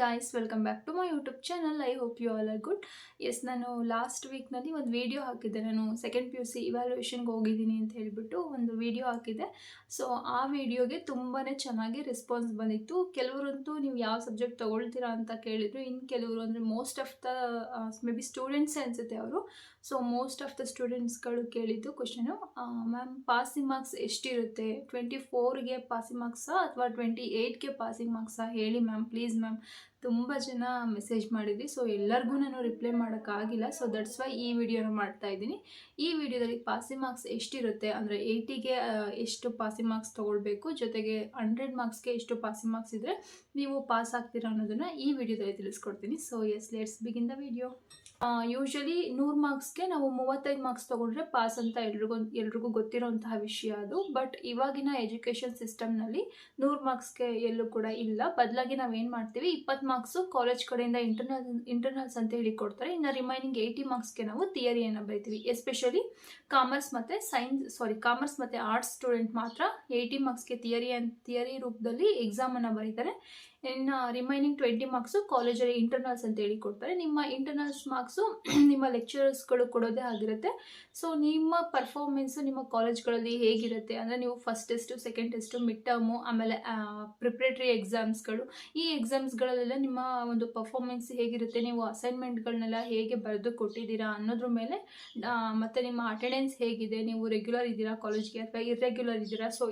Guys, welcome back to my YouTube channel. I hope you all are good. Yes, ನಾನು last ವೀಕ್ನಲ್ಲಿ ಒಂದು video ಹಾಕಿದ್ದೆ. ನಾನು second PUC ಇವ್ಯಾಲ್ಯೂಯೇಷನ್ಗೆ ಹೋಗಿದ್ದೀನಿ ಅಂತ ಹೇಳಿಬಿಟ್ಟು ಒಂದು ವಿಡಿಯೋ ಹಾಕಿದ್ದೆ. ಸೊ ಆ ವಿಡಿಯೋಗೆ ತುಂಬಾ ಚೆನ್ನಾಗಿ ರೆಸ್ಪಾನ್ಸ್ ಬಂದಿತ್ತು. ಕೆಲವರಂತೂ ನೀವು ಯಾವ ಸಬ್ಜೆಕ್ಟ್ ತೊಗೊಳ್ತೀರಾ ಅಂತ ಕೇಳಿದ್ರು. ಇನ್ನು ಕೆಲವರು ಅಂದರೆ most of the may be students ಅನಿಸುತ್ತೆ ಅವರು. ಸೊ ಮೋಸ್ಟ್ ಆಫ್ ದ ಸ್ಟೂಡೆಂಟ್ಸ್ಗಳು ಕೇಳಿದ್ದು ಕ್ವಶನು, ಮ್ಯಾಮ್ ಪಾಸಿಂಗ್ ಮಾರ್ಕ್ಸ್ ಎಷ್ಟಿರುತ್ತೆ? 24ಗೆ ಪಾಸಿಂಗ್ ಮಾರ್ಕ್ಸಾ ಅಥವಾ 28ಗೆ ಪಾಸಿಂಗ್ ಮಾರ್ಕ್ಸಾ ಹೇಳಿ ಮ್ಯಾಮ್, ಪ್ಲೀಸ್ ಮ್ಯಾಮ್. ತುಂಬ ಜನ ಮೆಸೇಜ್ ಮಾಡಿದ್ವಿ. ಸೊ ಎಲ್ಲರಿಗೂ ನಾನು ರಿಪ್ಲೈ ಮಾಡೋಕ್ಕಾಗಿಲ್ಲ. ಸೊ ದಟ್ಸ್ ವೈ ಈ ವಿಡಿಯೋನ ಮಾಡ್ತಾ ಇದ್ದೀನಿ. ಈ ವಿಡಿಯೋದಲ್ಲಿ ಪಾಸಿಂಗ್ ಮಾರ್ಕ್ಸ್ ಎಷ್ಟಿರುತ್ತೆ, ಅಂದರೆ 80ಗೆ ಎಷ್ಟು ಪಾಸಿಂಗ್ ಮಾರ್ಕ್ಸ್ ತೊಗೊಳ್ಬೇಕು, ಜೊತೆಗೆ 100 ಮಾರ್ಕ್ಸ್ಗೆ ಎಷ್ಟು ಪಾಸಿಂಗ್ ಮಾರ್ಕ್ಸ್ ಇದ್ದರೆ ನೀವು ಪಾಸ್ ಆಗ್ತೀರಾ ಅನ್ನೋದನ್ನು ಈ ವಿಡಿಯೋದಲ್ಲಿ ತಿಳಿಸ್ಕೊಡ್ತೀನಿ. So yes, let's begin the video. Usually 100 ಮಾರ್ಕ್ಸ್ಗೆ ನಾವು 35 ಮಾರ್ಕ್ಸ್ ತೊಗೊಂಡ್ರೆ ಪಾಸ್ ಅಂತ ಎಲ್ರಿಗೂ ಗೊತ್ತಿರೋಂತಹ ವಿಷಯ ಅದು. ಬಟ್ ಇವಾಗಿನ ಎಜುಕೇಷನ್ ಸಿಸ್ಟಮ್ನಲ್ಲಿ 100 ಮಾರ್ಕ್ಸ್ಗೆ ಎಲ್ಲೂ ಕೂಡ ಇಲ್ಲ. ಬದಲಾಗಿ ನಾವೇನು ಮಾಡ್ತೀವಿ, 20 ಮಾರ್ಕ್ಸು ಕಾಲೇಜ್ ಕಡೆಯಿಂದ ಇಂಟರ್ನಲ್ಸ್ ಅಂತ ಹೇಳಿ ಕೊಡ್ತಾರೆ. ಇನ್ನು ರಿಮೈನಿಂಗ್ 80 ಮಾರ್ಕ್ಸ್ಗೆ ನಾವು ಥಿಯರಿಯನ್ನು ಬರೀತೀವಿ. ಎಸ್ಪೆಷಲಿ ಕಾಮರ್ಸ್ ಮತ್ತು ಆರ್ಟ್ಸ್ ಸ್ಟೂಡೆಂಟ್ ಮಾತ್ರ 80 ಮಾರ್ಕ್ಸ್ಗೆ ಥಿಯರಿ ರೂಪದಲ್ಲಿ ಎಕ್ಸಾಮನ್ನು ಬರೀತಾರೆ. ಇನ್ನು ರಿಮೈನಿಂಗ್ 20 ಮಾರ್ಕ್ಸು ಕಾಲೇಜಲ್ಲಿ ಇಂಟರ್ನಲ್ಸ್ ಅಂತ ಹೇಳಿ ಕೊಡ್ತಾರೆ. ನಿಮ್ಮ ಇಂಟರ್ನಲ್ಸ್ ಮಾರ್ಕ್ಸು ನಿಮ್ಮ ಲೆಕ್ಚರರ್ಸ್ಗಳು ಕೊಡೋದೇ ಆಗಿರುತ್ತೆ. ಸೊ ನಿಮ್ಮ ಪರ್ಫಾರ್ಮೆನ್ಸು ನಿಮ್ಮ ಕಾಲೇಜ್ಗಳಲ್ಲಿ ಹೇಗಿರುತ್ತೆ ಅಂದರೆ, ನೀವು first test, second test, mid term, ಆಮೇಲೆ ಪ್ರಿಪ್ರೇಟರಿ ಎಕ್ಸಾಮ್ಸ್ಗಳು, ಈ ಎಕ್ಸಾಮ್ಸ್ಗಳಲ್ಲೆಲ್ಲ ನಿಮ್ಮ ಒಂದು ಪರ್ಫಾರ್ಮೆನ್ಸ್ ಹೇಗಿರುತ್ತೆ, ನೀವು ಅಸೈನ್ಮೆಂಟ್ಗಳನ್ನೆಲ್ಲ ಹೇಗೆ ಬರೆದು ಕೊಟ್ಟಿದ್ದೀರಾ ಅನ್ನೋದ್ರ ಮೇಲೆ, ಮತ್ತು ನಿಮ್ಮ ಅಟೆಂಡೆನ್ಸ್ ಹೇಗಿದೆ, ನೀವು ರೆಗ್ಯುಲರ್ ಇದ್ದೀರಾ ಕಾಲೇಜ್ಗೆ ಅಥವಾ ಇರ್ರೆಗ್ಯುಲರ್ ಇದ್ದೀರಾ, ಸೊ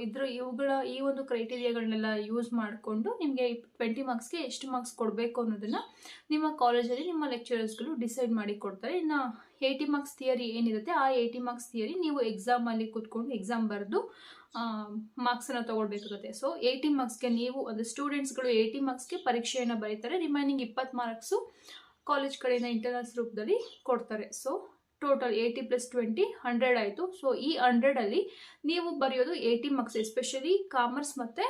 ಈ ಒಂದು ಕ್ರೈಟೀರಿಯಾಗಳನ್ನೆಲ್ಲ ಯೂಸ್ ಮಾಡಿಕೊಂಡು ನಿಮಗೆ 20 ಮಾರ್ಕ್ಸ್ಗೆ ಎಷ್ಟು ಮಾರ್ಕ್ಸ್ ಕೊಡಬೇಕು ಅನ್ನೋದನ್ನು ನಿಮ್ಮ ಕಾಲೇಜಲ್ಲಿ ನಿಮ್ಮ ಲೆಕ್ಚರರ್ಸ್ಗಳು ಡಿಸೈಡ್ ಮಾಡಿ ಕೊಡ್ತಾರೆ. ಇನ್ನು 80 ಮಾರ್ಕ್ಸ್ ಥಿಯರಿ ಏನಿರುತ್ತೆ, ಆ 80 ಮಾರ್ಕ್ಸ್ ಥಿಯರಿ ನೀವು ಎಕ್ಸಾಮಲ್ಲಿ ಕೂತ್ಕೊಂಡು ಎಕ್ಸಾಮ್ ಬರೆದು ಮಾರ್ಕ್ಸನ್ನು ತೊಗೊಳ್ಬೇಕಾಗುತ್ತೆ. ಸೊ 80 ಮಾರ್ಕ್ಸ್ಗೆ ನೀವು ಅಂದರೆ ಸ್ಟೂಡೆಂಟ್ಸ್ಗಳು 80 ಮಾರ್ಕ್ಸ್ಗೆ ಪರೀಕ್ಷೆಯನ್ನು ಬರೀತಾರೆ. ರಿಮೈನಿಂಗ್ 20 ಮಾರ್ಕ್ಸು ಕಾಲೇಜ್ ಕಡೆಯಿಂದ ಇಂಟರ್ನಲ್ಸ್ ರೂಪದಲ್ಲಿ ಕೊಡ್ತಾರೆ. ಸೊ ಟೋಟಲ್ 80 + 20 100 ಆಯಿತು. ಸೊ ಈ 100ಅಲ್ಲಿ ನೀವು ಬರೆಯೋದು 80 ಮಾರ್ಕ್ಸ್. ಎಸ್ಪೆಷಲಿ ಕಾಮರ್ಸ್ ಮತ್ತು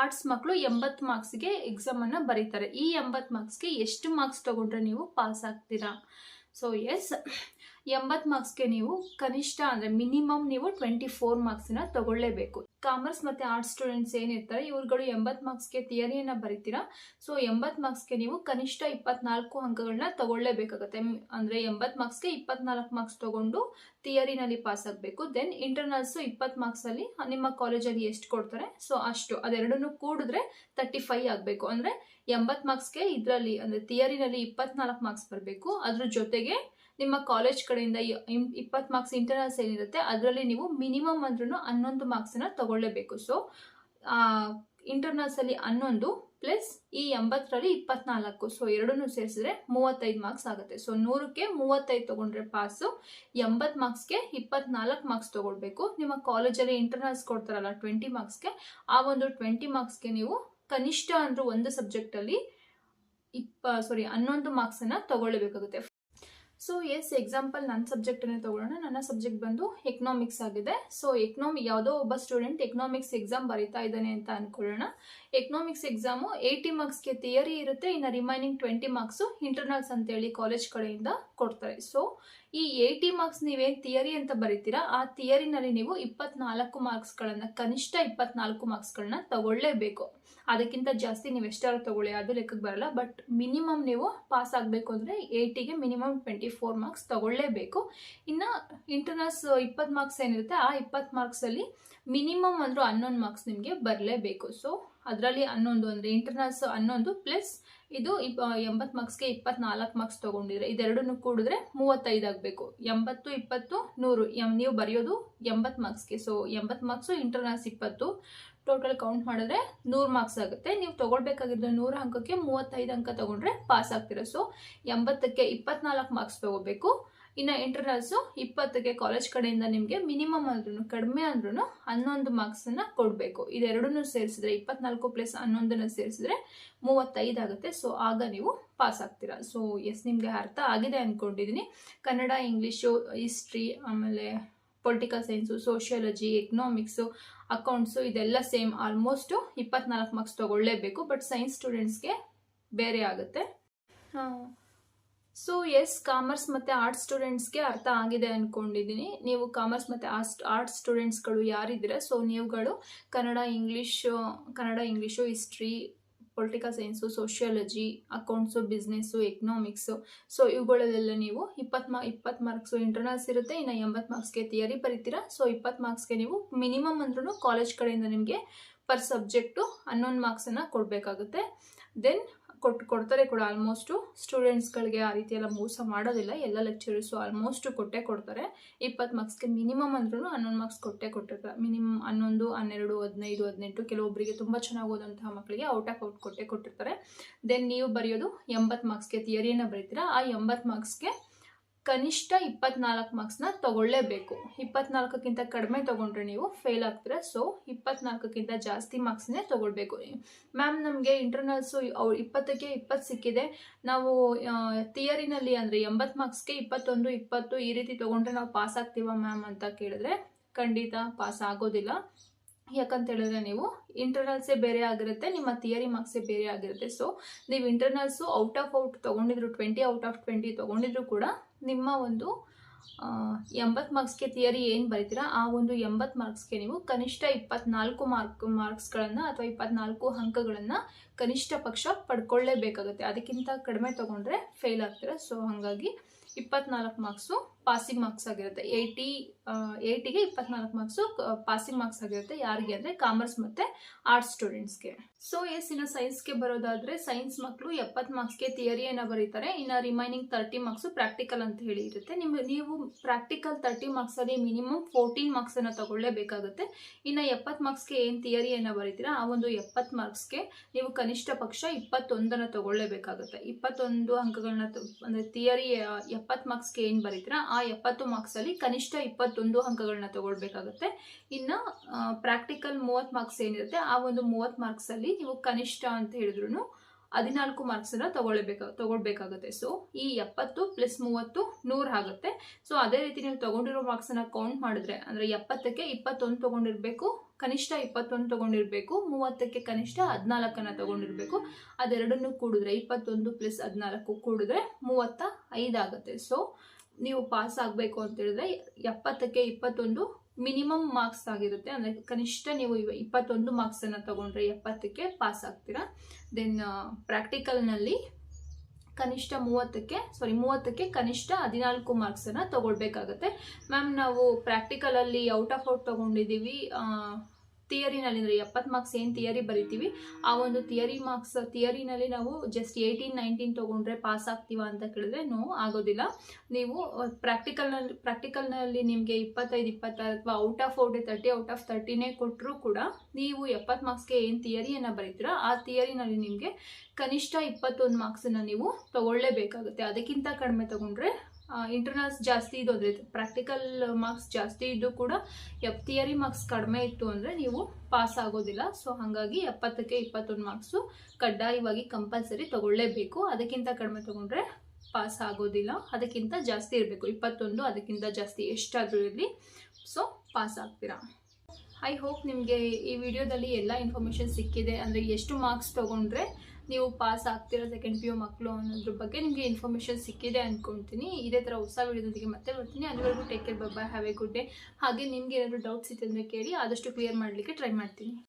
ಆರ್ಟ್ಸ್ ಮಕ್ಕಳು 80 ಮಾರ್ಕ್ಸ್ಗೆ ಎಕ್ಸಾಮನ್ನು ಬರೀತಾರೆ. ಈ 80 ಮಾರ್ಕ್ಸ್ಗೆ ಎಷ್ಟು ಮಾರ್ಕ್ಸ್ ತೊಗೊಂಡ್ರೆ ನೀವು ಪಾಸ್ ಆಗ್ತೀರಾ? ಸೊ ಎಸ್, 80 ಮಾರ್ಕ್ಸ್ಗೆ ನೀವು ಕನಿಷ್ಠ ಅಂದರೆ ಮಿನಿಮಮ್ ನೀವು 24 ಮಾರ್ಕ್ಸನ್ನ ತೊಗೊಳ್ಳೇಬೇಕು. ಕಾಮರ್ಸ್ ಮತ್ತು ಆರ್ಟ್ಸ್ ಸ್ಟೂಡೆಂಟ್ಸ್ ಏನಿರ್ತಾರೆ ಇವ್ರುಗಳು 80 ಮಾರ್ಕ್ಸ್ಗೆ ಥಿಯರಿಯನ್ನು ಬರೀತೀರಾ. ಸೊ 80 ಮಾರ್ಕ್ಸ್ಗೆ ನೀವು ಕನಿಷ್ಠ 24 ಅಂಕಗಳನ್ನ ತೊಗೊಳ್ಳೇಬೇಕಾಗುತ್ತೆ. ಅಂದರೆ 80 ಮಾರ್ಕ್ಸ್ಗೆ 24 ಮಾರ್ಕ್ಸ್ ತೊಗೊಂಡು ಥಿಯರಿನಲ್ಲಿ ಪಾಸ್ ಆಗಬೇಕು. ದೆನ್ ಇಂಟರ್ನಲ್ಸು 20 ಮಾರ್ಕ್ಸಲ್ಲಿ ನಿಮ್ಮ ಕಾಲೇಜಲ್ಲಿ ಎಷ್ಟು ಕೊಡ್ತಾರೆ ಸೊ ಅಷ್ಟು, ಅದೆರಡನ್ನೂ ಕೂಡಿದ್ರೆ 35 ಆಗಬೇಕು. ಅಂದರೆ 80 ಮಾರ್ಕ್ಸ್ಗೆ ಇದರಲ್ಲಿ ಅಂದರೆ ಥಿಯರಿನಲ್ಲಿ 24 ಮಾರ್ಕ್ಸ್ ಬರಬೇಕು. ಅದ್ರ ಜೊತೆಗೆ ನಿಮ್ಮ ಕಾಲೇಜ್ ಕಡೆಯಿಂದ 20 ಮಾರ್ಕ್ಸ್ ಇಂಟರ್ನಲ್ಸ್ ಏನಿರುತ್ತೆ ಅದರಲ್ಲಿ ನೀವು ಮಿನಿಮಮ್ ಅಂದ್ರೂ 11 ಮಾರ್ಕ್ಸನ್ನು ತೊಗೊಳ್ಳೇಬೇಕು. ಸೊ ಇಂಟರ್ನಲ್ಸಲ್ಲಿ 11 ಪ್ಲಸ್ ಈ 80ರಲ್ಲಿ 24, ಸೊ ಎರಡನ್ನೂ ಸೇರಿಸಿದ್ರೆ 35 ಮಾರ್ಕ್ಸ್ ಆಗುತ್ತೆ. ಸೊ 100ಕ್ಕೆ 35 ತೊಗೊಂಡ್ರೆ ಪಾಸು. 80 ಮಾರ್ಕ್ಸ್ಗೆ 24 ಮಾರ್ಕ್ಸ್ ತೊಗೊಳ್ಬೇಕು. ನಿಮ್ಮ ಕಾಲೇಜಲ್ಲಿ ಇಂಟರ್ನಲ್ಸ್ ಕೊಡ್ತಾರಲ್ಲ 20 ಮಾರ್ಕ್ಸ್ಗೆ, ಆ ಒಂದು 20 ಮಾರ್ಕ್ಸ್ಗೆ ನೀವು ಕನಿಷ್ಠ ಅಂದರೂ ಒಂದು ಸಬ್ಜೆಕ್ಟಲ್ಲಿ 11 ಮಾರ್ಕ್ಸನ್ನು ತೊಗೊಳ್ಳೇಬೇಕಾಗುತ್ತೆ. ಸೊ ಎಸ್, ಎಕ್ಸಾಂಪಲ್ ನನ್ನ ಸಬ್ಜೆಕ್ಟನ್ನೇ ತೊಗೊಳ್ಳೋಣ. ನನ್ನ ಸಬ್ಜೆಕ್ಟ್ ಬಂದು ಎಕನಾಮಿಕ್ಸ್ ಆಗಿದೆ. ಸೊ ಯಾವುದೋ ಒಬ್ಬ ಸ್ಟೂಡೆಂಟ್ ಎಕನಾಮಿಕ್ಸ್ ಎಕ್ಸಾಮ್ ಬರೀತಾ ಇದ್ದಾನೆ ಅಂತ ಅಂದ್ಕೊಳ್ಳೋಣ. ಎಕನಾಮಿಕ್ಸ್ ಎಕ್ಸಾಮು 80 ಮಾರ್ಕ್ಸ್ಗೆ ಥಿಯರಿ ಇರುತ್ತೆ. ಇನ್ನು ರಿಮೈನಿಂಗ್ 20 ಮಾರ್ಕ್ಸು ಇಂಟರ್ನಲ್ಸ್ ಅಂತೇಳಿ ಕಾಲೇಜ್ ಕಡೆಯಿಂದ ಕೊಡ್ತಾರೆ. ಸೊ ಈ 80 ಮಾರ್ಕ್ಸ್ ನೀವೇನು ಥಿಯರಿ ಅಂತ ಬರೀತೀರಾ, ಆ ಥಿಯರಿನಲ್ಲಿ ನೀವು 24 ಮಾರ್ಕ್ಸ್ಗಳನ್ನು, ಕನಿಷ್ಠ 24 ಮಾರ್ಕ್ಸ್ಗಳನ್ನ ತಗೊಳ್ಳೇಬೇಕು. ಅದಕ್ಕಿಂತ ಜಾಸ್ತಿ ನೀವು ಎಷ್ಟಾರು ತಗೊಳ್ಳಿ, ಅದು ಲೆಕ್ಕಕ್ಕೆ ಬರಲ್ಲ. ಬಟ್ ಮಿನಿಮಮ್ ನೀವು ಪಾಸ್ ಆಗಬೇಕು ಅಂದರೆ 80ಗೆ ಮಿನಿಮಮ್ 24 ಮಾರ್ಕ್ಸ್ ತಗೊಳ್ಳೇಬೇಕು. ಇನ್ನು ಇಂಟರ್ನಲ್ಸ್ 20 ಮಾರ್ಕ್ಸ್ ಏನಿರುತ್ತೆ, ಆ 20 ಮಾರ್ಕ್ಸಲ್ಲಿ ಮಿನಿಮಮ್ ಅಂದರೂ 11 ಮಾರ್ಕ್ಸ್ ನಿಮಗೆ ಬರಲೇಬೇಕು. ಸೊ ಅದರಲ್ಲಿ 11 ಅಂದರೆ ಇಂಟರ್ನಲ್ಸ್ 11 ಪ್ಲಸ್ ಇದು 80 ಮಾರ್ಕ್ಸ್ಗೆ 24 ಮಾರ್ಕ್ಸ್ ತೊಗೊಂಡಿದ್ರೆ ಇದೆರಡನ್ನು ಕೂಡಿದ್ರೆ 35 ಆಗಬೇಕು. 80, 20, 100 ನೀವು ಬರೆಯೋದು 80 ಮಾರ್ಕ್ಸ್ಗೆ. So 80 marks internals 20, total count ಮಾಡಿದ್ರೆ 100 ಮಾರ್ಕ್ಸ್ ಆಗುತ್ತೆ. ನೀವು ತೊಗೊಳ್ಬೇಕಾಗಿದ್ದು 100 ಅಂಕಕ್ಕೆ 35 ಅಂಕ ತೊಗೊಂಡ್ರೆ ಪಾಸ್ ಆಗ್ತೀರ. ಸೊ 80ಕ್ಕೆ 24 ಮಾರ್ಕ್ಸ್ ತೊಗೋಬೇಕು. ಇನ್ನು ಇಂಟರ್ನಲ್ಸು 20ಕ್ಕೆ ಕಾಲೇಜ್ ಕಡೆಯಿಂದ ನಿಮಗೆ ಮಿನಿಮಮ್ ಅಂದ್ರೂ ಕಡಿಮೆ ಅಂದ್ರೂ 11 ಮಾರ್ಕ್ಸನ್ನು ಕೊಡಬೇಕು. ಇದೆರಡನ್ನೂ ಸೇರಿಸಿದ್ರೆ 24 + 11 ಸೇರಿಸಿದ್ರೆ 35 ಆಗುತ್ತೆ. ಸೊ ಆಗ ನೀವು ಪಾಸ್ ಆಗ್ತೀರಾ. ಸೊ ಎಸ್, ನಿಮಗೆ ಅರ್ಥ ಆಗಿದೆ ಅಂದ್ಕೊಂಡಿದ್ದೀನಿ. ಕನ್ನಡ, ಇಂಗ್ಲೀಷು, ಹಿಸ್ಟ್ರಿ, ಆಮೇಲೆ political science, sociology, economics, accounts ಇದೆಲ್ಲ ಸೇಮ್ ಆಲ್ಮೋಸ್ಟು 24 ಮಾರ್ಕ್ಸ್ ತೊಗೊಳ್ಳೇಬೇಕು. ಬಟ್ ಸೈನ್ಸ್ ಸ್ಟೂಡೆಂಟ್ಸ್ಗೆ ಬೇರೆ ಆಗುತ್ತೆ. ಸೊ ಎಸ್, ಕಾಮರ್ಸ್ ಮತ್ತು ಆರ್ಟ್ಸ್ ಸ್ಟೂಡೆಂಟ್ಸ್ಗೆ ಅರ್ಥ ಆಗಿದೆ ಅಂದ್ಕೊಂಡಿದ್ದೀನಿ. ನೀವು ಕಾಮರ್ಸ್ ಮತ್ತು ಆರ್ಟ್ಸ್ ಸ್ಟೂಡೆಂಟ್ಸ್ಗಳು ಯಾರಿದ್ದೀರಾ, ಸೊ ನೀವುಗಳು Kannada English, history, political science, sociology, accounts, business, economics. So ಇವುಗಳಲ್ಲೆಲ್ಲ ನೀವು 20 ಮಾರ್ಕ್ಸು ಇಂಟರ್ನಲ್ಸ್ ಇರುತ್ತೆ. ಇನ್ನು 80 ಮಾರ್ಕ್ಸ್ಗೆ ಥಿಯರಿ ಬರೀತೀರಾ. ಸೊ 20 ಮಾರ್ಕ್ಸ್ಗೆ ನೀವು ಮಿನಿಮಮ್ ಅಂದ್ರೂ ಕಾಲೇಜ್ ಕಡೆಯಿಂದ ನಿಮಗೆ ಪರ್ ಸಬ್ಜೆಕ್ಟು 11 ಮಾರ್ಕ್ಸನ್ನು ಕೊಡಬೇಕಾಗುತ್ತೆ. ದೆನ್ ಕೊಡ್ತಾರೆ ಕೂಡ. ಆಲ್ಮೋಸ್ಟು ಸ್ಟೂಡೆಂಟ್ಸ್ಗಳಿಗೆ ಆ ರೀತಿ ಎಲ್ಲ ಮೋಸ ಮಾಡೋದಿಲ್ಲ. ಎಲ್ಲ ಲೆಕ್ಚರರ್ಸು ಆಲ್ಮೋಸ್ಟ್ ಕೊಟ್ಟೇ ಕೊಡ್ತಾರೆ. 20 ಮಾರ್ಕ್ಸ್ಗೆ ಮಿನಿಮಮ್ ಅಂದ್ರೂ 11 ಮಾರ್ಕ್ಸ್ ಕೊಟ್ಟಿರ್ತಾರೆ. ಮಿನಿಮಮ್ 11, 12, 15, 18 ಕೆಲವೊಬ್ಬರಿಗೆ ತುಂಬ ಚೆನ್ನಾಗಿ ಓದಂತಹ ಮಕ್ಕಳಿಗೆ ಔಟ್ ಆಫ್ ಔಟ್ ಕೊಟ್ಟಿರ್ತಾರೆ. ದೆನ್ ನೀವು ಬರೆಯೋದು 80 ಮಾರ್ಕ್ಸ್ಗೆ ಥಿಯರಿಯನ್ನು ಬರೀತೀರಾ. ಆ 80 ಮಾರ್ಕ್ಸ್ಗೆ ಕನಿಷ್ಠ 24 ಮಾರ್ಕ್ಸ್ನ ತಗೊಳ್ಳೇಬೇಕು. 24ಕ್ಕಿಂತ ಕಡಿಮೆ ತಗೊಂಡ್ರೆ ನೀವು ಫೇಲ್ ಆಗ್ತೀರಾ. ಸೊ 24ಕ್ಕಿಂತ ಜಾಸ್ತಿ ಮಾರ್ಕ್ಸ್ನೇ ತಗೊಳ್ಬೇಕು. ಮ್ಯಾಮ್ ನಮಗೆ ಇಂಟರ್ನಲ್ಸು 20ಕ್ಕೆ 20 ಸಿಕ್ಕಿದೆ, ನಾವು ಥಿಯರಿನಲ್ಲಿ ಅಂದರೆ 80 ಮಾರ್ಕ್ಸ್ಗೆ 21, 20 ಈ ರೀತಿ ತೊಗೊಂಡ್ರೆ ನಾವು ಪಾಸ್ ಆಗ್ತೀವಾ ಮ್ಯಾಮ್ ಅಂತ ಕೇಳಿದ್ರೆ ಖಂಡಿತ ಪಾಸ್ ಆಗೋದಿಲ್ಲ. ಯಾಕಂತ ಹೇಳಿದ್ರೆ ನೀವು ಇಂಟರ್ನಲ್ಸೇ ಬೇರೆ ಆಗಿರುತ್ತೆ, ನಿಮ್ಮ ಥಿಯರಿ ಮಾರ್ಕ್ಸೇ ಬೇರೆ ಆಗಿರುತ್ತೆ. ಸೊ ನೀವು ಇಂಟರ್ನಲ್ಸು ಔಟ್ ಆಫ್ ಔಟ್ ತೊಗೊಂಡಿದ್ರು 20 ಔಟ್ ಆಫ್ 20 ತೊಗೊಂಡಿದ್ರು ಕೂಡ ನಿಮ್ಮ ಒಂದು 80 ಮಾರ್ಕ್ಸ್ಗೆ ಥಿಯರಿ ಏನು ಬರೀತೀರಾ ಆ ಒಂದು 80 ಮಾರ್ಕ್ಸ್ಗೆ ನೀವು ಕನಿಷ್ಠ 24 ಮಾರ್ಕ್ಸ್ಗಳನ್ನು ಅಥವಾ 24 ಅಂಕಗಳನ್ನು ಕನಿಷ್ಠ ಪಕ್ಷ ಪಡ್ಕೊಳ್ಳೇಬೇಕಾಗುತ್ತೆ. ಅದಕ್ಕಿಂತ ಕಡಿಮೆ ತೊಗೊಂಡ್ರೆ ಫೇಲ್ ಆಗ್ತೀರಾ. ಸೊ ಹಾಗಾಗಿ 24 ಮಾರ್ಕ್ಸು ಪಾಸಿಂಗ್ ಮಾರ್ಕ್ಸ್ ಆಗಿರುತ್ತೆ. 80ಗೆ 24 ಮಾರ್ಕ್ಸು ಪಾಸಿಂಗ್ ಮಾರ್ಕ್ಸ್ ಆಗಿರುತ್ತೆ. ಯಾರಿಗೆ ಅಂದರೆ ಕಾಮರ್ಸ್ ಮತ್ತು ಆರ್ಟ್ಸ್ ಸ್ಟೂಡೆಂಟ್ಸ್ಗೆ. ಸೊ ಇನ್ನು ಸೈನ್ಸ್ಗೆ ಬರೋದಾದರೆ ಸೈನ್ಸ್ ಮಕ್ಕಳು 70 ಮಾರ್ಕ್ಸ್ಗೆ ಥಿಯರಿಯನ್ನು ಬರೀತಾರೆ. ಇನ್ನು ರಿಮೈನಿಂಗ್ 30 ಮಾರ್ಕ್ಸು ಪ್ರಾಕ್ಟಿಕಲ್ ಅಂತ ಹೇಳಿ ಇರುತ್ತೆ. ನೀವು ಪ್ರಾಕ್ಟಿಕಲ್ 30 ಮಾರ್ಕ್ಸಲ್ಲಿ ಮಿನಿಮಮ್ 14 ಮಾರ್ಕ್ಸನ್ನು ತಗೊಳ್ಳೇಬೇಕಾಗುತ್ತೆ. ಇನ್ನು 70 ಮಾರ್ಕ್ಸ್ಗೆ ಏನು ಥಿಯರಿಯನ್ನು ಬರೀತೀರಾ ಆ ಒಂದು 70 ಮಾರ್ಕ್ಸ್ಗೆ ನೀವು ಕನಿಷ್ಠ ಪಕ್ಷ 21 ತಗೊಳ್ಳೇಬೇಕಾಗುತ್ತೆ. 21 ಅಂಕಗಳನ್ನ ಅಂದರೆ ಥಿಯರಿ 70 ಮಾರ್ಕ್ಸ್ಗೆ ಏನು ಬರೀತೀರಾ ಆ 70 ಮಾರ್ಕ್ಸಲ್ಲಿ ಕನಿಷ್ಠ 21 ಅಂಕಗಳನ್ನ ತಗೊಳ್ಬೇಕಾಗುತ್ತೆ. ಇನ್ನು ಪ್ರಾಕ್ಟಿಕಲ್ 30 ಮಾರ್ಕ್ಸ್ ಏನಿರುತ್ತೆ ಆ ಒಂದು 30 ಮಾರ್ಕ್ಸಲ್ಲಿ ನೀವು ಕನಿಷ್ಠ ಅಂತ ಹೇಳಿದ್ರು 14 ಮಾರ್ಕ್ಸನ್ನು ತಗೊಳ್ಬೇಕಾಗುತ್ತೆ. ಸೊ ಈ 70 + 30 100 ಆಗುತ್ತೆ. ಸೊ ಅದೇ ರೀತಿ ನೀವು ತಗೊಂಡಿರೋ ಮಾರ್ಕ್ಸನ್ನು ಕೌಂಟ್ ಮಾಡಿದ್ರೆ ಅಂದರೆ 70ಕ್ಕೆ 21 ತಗೊಂಡಿರಬೇಕು, ಕನಿಷ್ಠ 21 ತಗೊಂಡಿರಬೇಕು, 30ಕ್ಕೆ ಕನಿಷ್ಠ 14 ತಗೊಂಡಿರಬೇಕು. ಅದೆರಡನ್ನು ಕೂಡಿದ್ರೆ 21 + 14 ಕೂಡಿದ್ರೆ 35 ಆಗುತ್ತೆ. ಸೊ ನೀವು ಪಾಸ್ ಆಗಬೇಕು ಅಂತ ಹೇಳಿದ್ರೆ 70ಕ್ಕೆ 21 ಮಿನಿಮಮ್ ಮಾರ್ಕ್ಸ್ ಆಗಿರುತ್ತೆ. ಅಂದರೆ ಕನಿಷ್ಠ ನೀವು 21 ಮಾರ್ಕ್ಸನ್ನು ತಗೊಂಡ್ರೆ 70ಕ್ಕೆ ಪಾಸ್ ಆಗ್ತೀರಾ. ದೆನ್ ಪ್ರಾಕ್ಟಿಕಲ್ನಲ್ಲಿ ಕನಿಷ್ಠ 30ಕ್ಕೆ ಕನಿಷ್ಠ 14 ಮಾರ್ಕ್ಸನ್ನು ತಗೊಳ್ಬೇಕಾಗತ್ತೆ. ಮ್ಯಾಮ್ ನಾವು ಪ್ರಾಕ್ಟಿಕಲಲ್ಲಿ ಔಟ್ ಆಫ್ ಔಟ್ ತೊಗೊಂಡಿದ್ದೀವಿ, ಥಿಯರಿನಲ್ಲಿ ಅಂದರೆ 70 ಮಾರ್ಕ್ಸ್ ಏನು ಥಿಯರಿ ಬರಿತೀವಿ ಆ ಒಂದು ಥಿಯರಿನಲ್ಲಿ ನಾವು ಜಸ್ಟ್ 18, 19 ತೊಗೊಂಡ್ರೆ ಪಾಸ್ ಆಗ್ತೀವಾ ಅಂತ ಕೇಳಿದ್ರೆ ನೋ ಆಗೋದಿಲ್ಲ. ನೀವು ಪ್ರಾಕ್ಟಿಕಲ್ನಲ್ಲಿ ನಿಮಗೆ 25, 26 ಅಥವಾ out of out 30 out of 30ನೇ ಕೊಟ್ಟರೂ ಕೂಡ ನೀವು 70 ಮಾರ್ಕ್ಸ್ಗೆ ಏನು ಥಿಯರಿಯನ್ನು ಬರೀತೀರಾ ಆ ಥಿಯರಿನಲ್ಲಿ ನಿಮಗೆ ಕನಿಷ್ಠ 21 ಮಾರ್ಕ್ಸನ್ನು ನೀವು ತಗೊಳ್ಳೇಬೇಕಾಗುತ್ತೆ. ಅದಕ್ಕಿಂತ ಕಡಿಮೆ ತಗೊಂಡ್ರೆ ಇಂಟರ್ನಲ್ಸ್ ಜಾಸ್ತಿ ಇದು ಅಂದರೆ ಪ್ರಾಕ್ಟಿಕಲ್ ಮಾರ್ಕ್ಸ್ ಜಾಸ್ತಿ ಇದ್ದು ಕೂಡ ಥಿಯರಿ ಮಾರ್ಕ್ಸ್ ಕಡಿಮೆ ಇತ್ತು ಅಂದರೆ ನೀವು ಪಾಸ್ ಆಗೋದಿಲ್ಲ. ಸೊ ಹಾಗಾಗಿ 70ಕ್ಕೆ 21 ಮಾರ್ಕ್ಸು ಕಡ್ಡಾಯವಾಗಿ ಕಂಪಲ್ಸರಿ ತಗೊಳ್ಳೇಬೇಕು. ಅದಕ್ಕಿಂತ ಕಡಿಮೆ ತಗೊಂಡ್ರೆ ಪಾಸ್ ಆಗೋದಿಲ್ಲ. ಅದಕ್ಕಿಂತ ಜಾಸ್ತಿ ಇರಬೇಕು, 21 ಅದಕ್ಕಿಂತ ಜಾಸ್ತಿ ಎಷ್ಟಾದರೂ ಇರಲಿ. ಸೊ ಪಾಸ್ ಆಗ್ತೀರಾ. ಐ ಹೋಪ್ ನಿಮಗೆ ಈ ವಿಡಿಯೋದಲ್ಲಿ ಎಲ್ಲ ಇನ್ಫಾರ್ಮೇಷನ್ ಸಿಕ್ಕಿದೆ. ಅಂದರೆ ಎಷ್ಟು ಮಾರ್ಕ್ಸ್ ತೊಗೊಂಡ್ರೆ ನೀವು ಪಾಸ್ ಆಗ್ತೀರಾ ಸೆಕೆಂಡ್ PU ಮಕ್ಕಳು ಅನ್ನೋದ್ರ ಬಗ್ಗೆ ನಿಮಗೆ ಇನ್ಫಾರ್ಮೇಷನ್ ಸಿಕ್ಕಿದೆ ಅಂದ್ಕೊಳ್ತೀನಿ. ಇದೇ ಥರ ಹೊಸ ವಿಡಿಯೋದೊಂದಿಗೆ ಮತ್ತೆ ಬರ್ತೀನಿ. ಅಲ್ಲಿವರೆಗೂ take care, bye, have a good day. ಹಾಗೆ ನಿಮಗೆ ಏನಾದರೂ ಡೌಟ್ಸ್ ಇತ್ತು ಅಂದರೆ ಕೇಳಿ, ಆದಷ್ಟು ಕ್ಲಿಯರ್ ಮಾಡಲಿಕ್ಕೆ ಟ್ರೈ ಮಾಡ್ತೀನಿ.